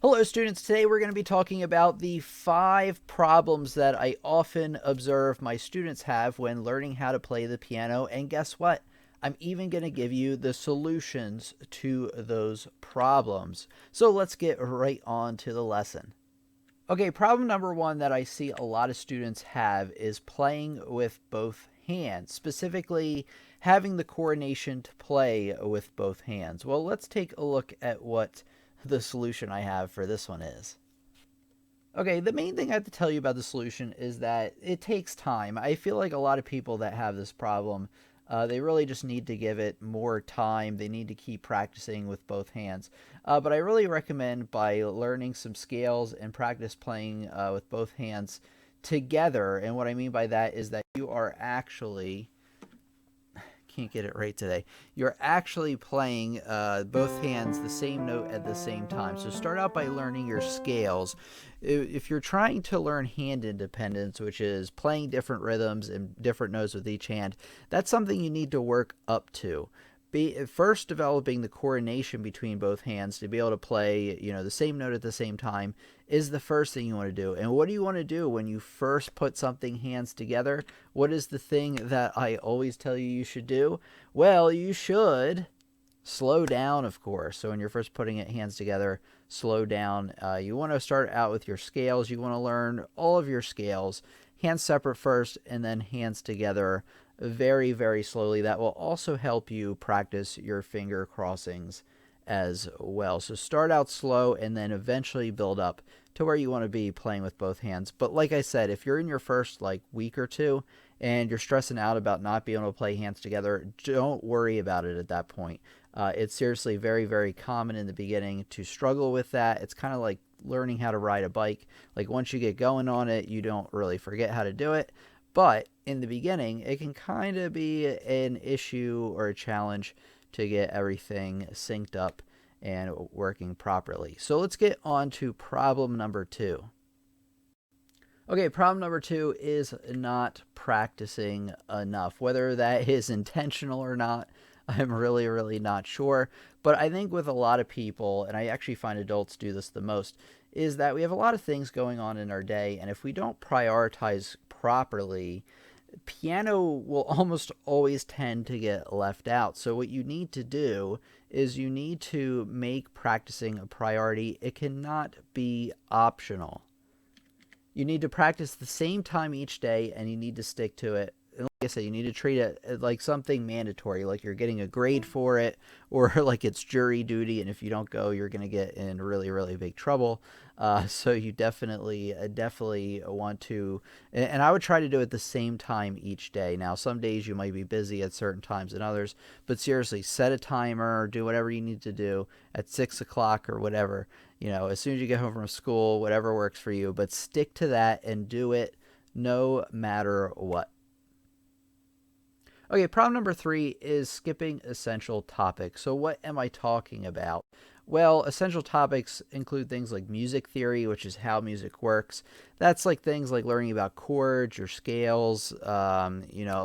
Hello, students. Today we're going to be talking about the 5 problems that I often observe my students have when learning how to play the piano. And guess what? I'm even going to give you the solutions to those problems. So let's get right on to the lesson. Okay, problem number one that I see a lot of students have is playing with both hands, specifically having the coordination to play with both hands. Well, let's take a look at what the solution I have for this one is. Okay, the main thing I have to tell you about the solution is that it takes time. I feel like a lot of people that have this problem, they really just need to give it more time. They need to keep practicing with both hands. But I really recommend by learning some scales and practice playing with both hands together. And what I mean by that is that you are actually can't get it right today. You're actually playing both hands the same note at the same time. So start out by learning your scales. If you're trying to learn hand independence, which is playing different rhythms and different notes with each hand, that's something you need to work up to. First developing the coordination between both hands to be able to play, the same note at the same time is the first thing you want to do. And what do you want to do when you first put something hands together? What is the thing that I always tell you should do? Well, you should slow down, of course. So when you're first putting it hands together, slow down. You want to start out with your scales. You want to learn all of your scales, hands separate first, and then hands together very, very slowly. That will also help you practice your finger crossings as well. So start out slow and then eventually build up to where you want to be playing with both hands. But like I said, if you're in your first week or two and you're stressing out about not being able to play hands together, don't worry about it at that point. It's seriously very, very common in the beginning to struggle with that. It's kind of like learning how to ride a bike. Like once you get going on it, you don't really forget how to do it. But in the beginning, it can kind of be an issue or a challenge to get everything synced up and working properly. So let's get on to problem number two. Okay, problem number two is not practicing enough. Whether that is intentional or not, I'm really, really not sure. But I think with a lot of people, and I actually find adults do this the most, is that we have a lot of things going on in our day, and if we don't prioritize properly, piano will almost always tend to get left out. So what you need to do is you need to make practicing a priority. It cannot be optional. You need to practice the same time each day and you need to stick to it. And like I said, you need to treat it like something mandatory, like you're getting a grade for it, or like it's jury duty, and if you don't go, you're going to get in really, really big trouble. So you definitely want to, and I would try to do it the same time each day. Now, some days you might be busy at certain times than others, but seriously, set a timer, do whatever you need to do at 6 o'clock or whatever. As soon as you get home from school, whatever works for you, but stick to that and do it no matter what. Okay, problem number three is skipping essential topics. So, what am I talking about? Well, essential topics include things like music theory, which is how music works. That's like things like learning about chords or scales, a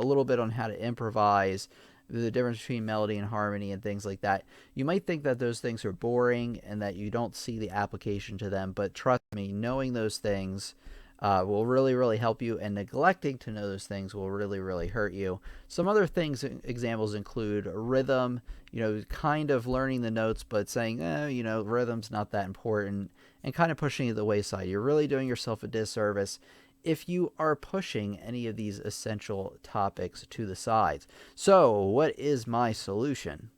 little bit on how to improvise, the difference between melody and harmony, and things like that. You might think that those things are boring and that you don't see the application to them, but trust me, knowing those things will really, really help you, and neglecting to know those things will really, really hurt you. Some other things, examples include rhythm, kind of learning the notes, but saying, rhythm's not that important, and kind of pushing it to the wayside. You're really doing yourself a disservice if you are pushing any of these essential topics to the sides. So, what is my solution?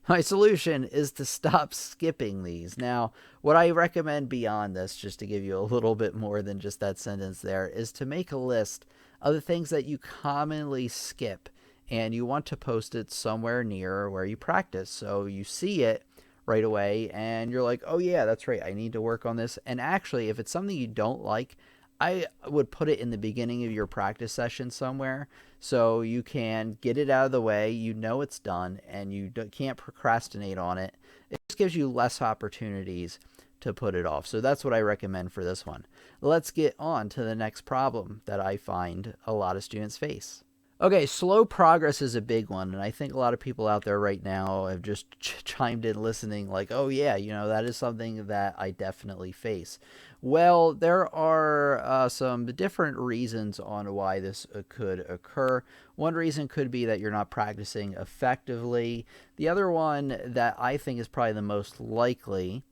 My solution is to stop skipping these. Now, what I recommend beyond this, just to give you a little bit more than just that sentence there, is to make a list of the things that you commonly skip and you want to post it somewhere near where you practice. So you see it right away and you're like, oh, yeah, that's right. I need to work on this. And actually, if it's something you don't like, I would put it in the beginning of your practice session somewhere so you can get it out of the way. You know it's done and you can't procrastinate on it. It just gives you less opportunities to put it off. So that's what I recommend for this one. Let's get on to the next problem that I find a lot of students face. Okay, slow progress is a big one, and I think a lot of people out there right now have just chimed in listening, like, oh, yeah, that is something that I definitely face. Well, there are some different reasons on why this could occur. One reason could be that you're not practicing effectively. The other one that I think is probably the most likely,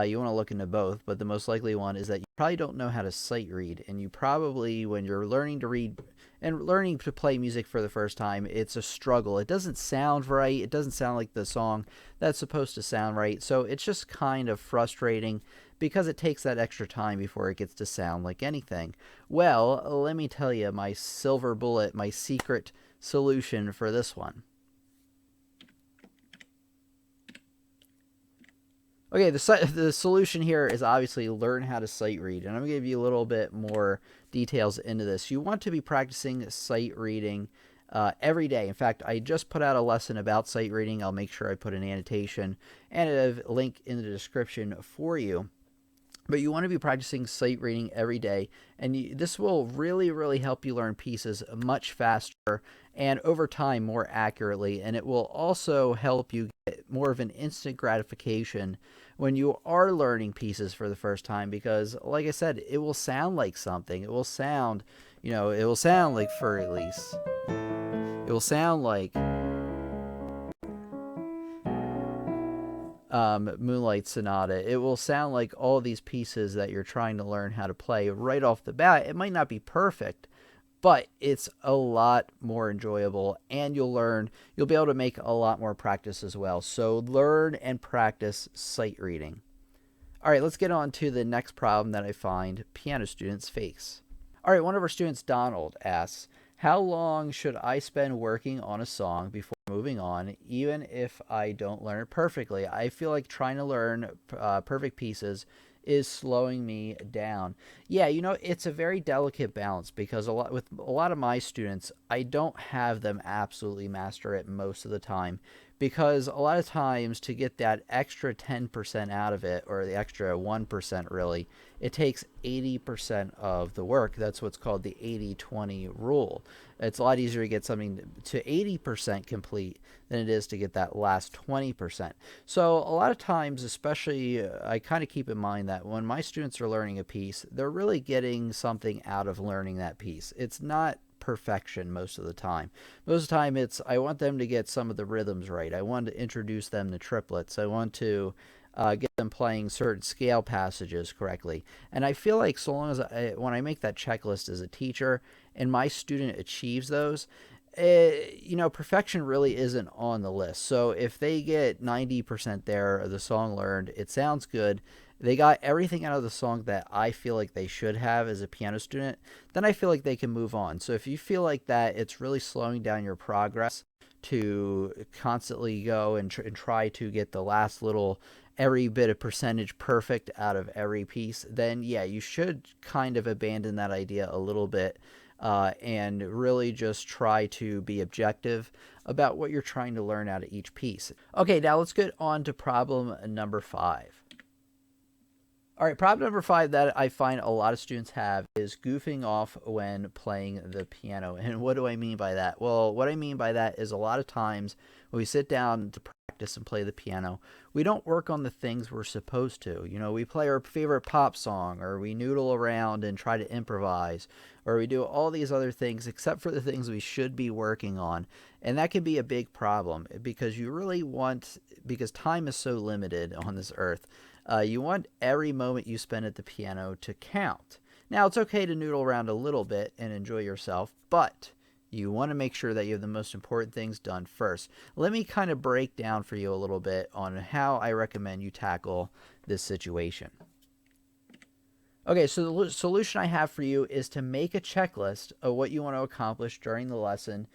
you want to look into both, but the most likely one is that you probably don't know how to sight read. And you probably, when you're learning to read and learning to play music for the first time, it's a struggle. It doesn't sound right. It doesn't sound like the song that's supposed to sound right. So it's just kind of frustrating because it takes that extra time before it gets to sound like anything. Well, let me tell you my silver bullet, my secret solution for this one. Okay, the solution here is obviously learn how to sight read, and I'm going to give you a little bit more details into this. You want to be practicing sight reading every day. In fact, I just put out a lesson about sight reading. I'll make sure I put an annotation and a link in the description for you. But you want to be practicing sight reading every day, and this will really, really help you learn pieces much faster and over time more accurately. And it will also help you get more of an instant gratification when you are learning pieces for the first time, because, like I said, it will sound like something. It will sound, it will sound like Fur Elise. It will sound like Moonlight Sonata. It will sound like all these pieces that you're trying to learn how to play right off the bat. It might not be perfect, but it's a lot more enjoyable, and you'll be able to make a lot more practice as well. So learn and practice sight reading. All right, let's get on to the next problem that I find piano students face. All right, one of our students, Donald, asks, how long should I spend working on a song before moving on, even if I don't learn it perfectly? I feel like trying to learn perfect pieces is slowing me down. Yeah, it's a very delicate balance, because with a lot of my students, I don't have them absolutely master it most of the time, because a lot of times to get that extra 10% out of it, or the extra 1% really, it takes 80% of the work. That's what's called the 80-20 rule. It's a lot easier to get something to 80% complete than it is to get that last 20%. So a lot of times, especially, I kind of keep in mind that when my students are learning a piece, they're really getting something out of learning that piece. It's not perfection most of the time. Most of the time, I want them to get some of the rhythms right. I want to introduce them to triplets. I want to get them playing certain scale passages correctly. And I feel like so long as when I make that checklist as a teacher and my student achieves those, perfection really isn't on the list. So if they get 90% there of the song learned, it sounds good, they got everything out of the song that I feel like they should have as a piano student, then I feel like they can move on. So if you feel like that it's really slowing down your progress to constantly go and try to get the last little every bit of percentage perfect out of every piece, then yeah, you should kind of abandon that idea a little bit, and really just try to be objective about what you're trying to learn out of each piece. Okay, now let's get on to problem number 5. All right, problem number 5 that I find a lot of students have is goofing off when playing the piano. And what do I mean by that? Well, what I mean by that is a lot of times when we sit down to practice and play the piano, we don't work on the things we're supposed to. We play our favorite pop song, or we noodle around and try to improvise, or we do all these other things except for the things we should be working on. And that can be a big problem, because because time is so limited on this earth. You want every moment you spend at the piano to count. Now, it's okay to noodle around a little bit and enjoy yourself, but you want to make sure that you have the most important things done first. Let me kind of break down for you a little bit on how I recommend you tackle this situation. Okay, so the solution I have for you is to make a checklist of what you want to accomplish during the lesson,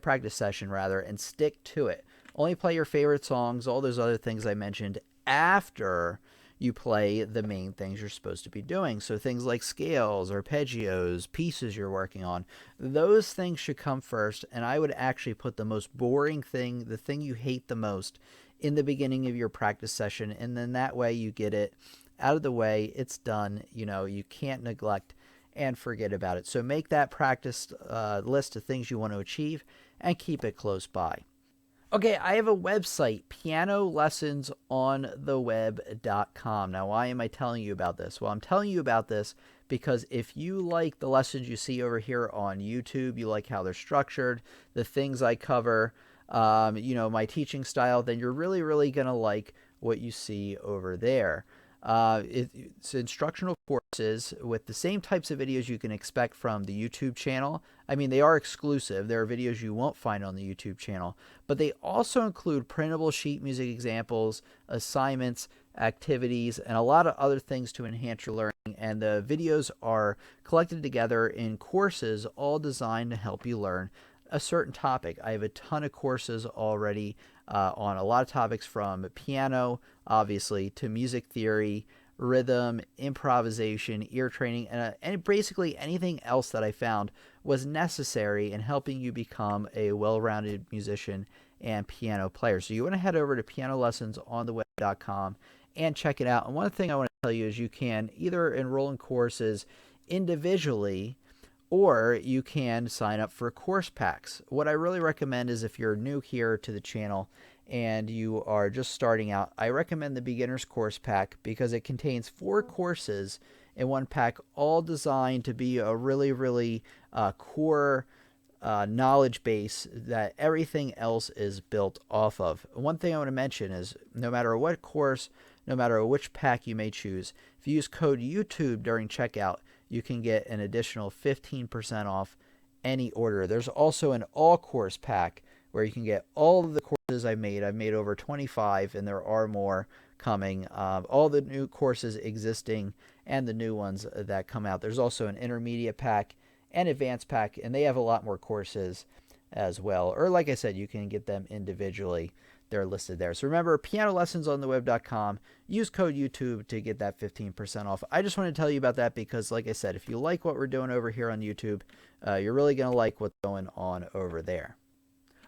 practice session rather, and stick to it. Only play your favorite songs, all those other things I mentioned, after you play the main things you're supposed to be doing. So things like scales, arpeggios, pieces you're working on, those things should come first. And I would actually put the most boring thing, the thing you hate the most, in the beginning of your practice session. And then that way you get it out of the way. It's done. You can't neglect and forget about it. So make that practice list of things you want to achieve and keep it close by. Okay, I have a website, pianolessonsontheweb.com. Now, why am I telling you about this? Well, I'm telling you about this because if you like the lessons you see over here on YouTube, you like how they're structured, the things I cover, my teaching style, then you're really, really going to like what you see over there. It's instructional courses with the same types of videos you can expect from the YouTube channel. I mean, they are exclusive. There are videos you won't find on the YouTube channel, but they also include printable sheet music examples, assignments, activities, and a lot of other things to enhance your learning. And the videos are collected together in courses, all designed to help you learn a certain topic. I have a ton of courses already on a lot of topics, from piano, obviously, to music theory, rhythm, improvisation, ear training, and basically anything else that I found was necessary in helping you become a well-rounded musician and piano player. So you want to head over to pianolessonsontheweb.com and check it out. And one thing I want to tell you is you can either enroll in courses individually, or you can sign up for course packs. What I really recommend is, if you're new here to the channel and you are just starting out, I recommend the beginner's course pack because it contains 4 courses in one pack, all designed to be a really, really core knowledge base that everything else is built off of. One thing I want to mention is, no matter what course, no matter which pack you may choose, if you use code YouTube during checkout, you can get an additional 15% off any order. There's also an all-course pack where you can get all of the courses I've made. I've made over 25, and there are more coming. All the new courses existing and the new ones that come out. There's also an intermediate pack and advanced pack, and they have a lot more courses as well. Or like I said, you can get them individually. They're listed there. So remember, pianolessonsontheweb.com. Use code YouTube to get that 15% off. I just want to tell you about that because, like I said, if you like what we're doing over here on YouTube, you're really going to like what's going on over there.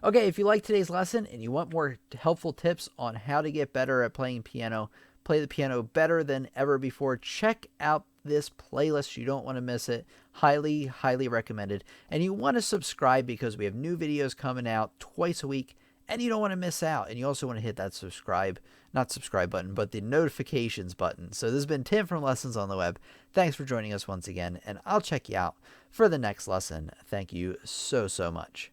Okay, if you like today's lesson and you want more helpful tips on how to get better at playing piano, play the piano better than ever before, check out this playlist. You don't want to miss it. Highly, highly recommended. And you want to subscribe because we have new videos coming out twice a week, and you don't want to miss out. And you also want to hit that not subscribe button, but the notifications button. So this has been Tim from Lessons on the Web. Thanks for joining us once again, and I'll check you out for the next lesson. Thank you so, so much.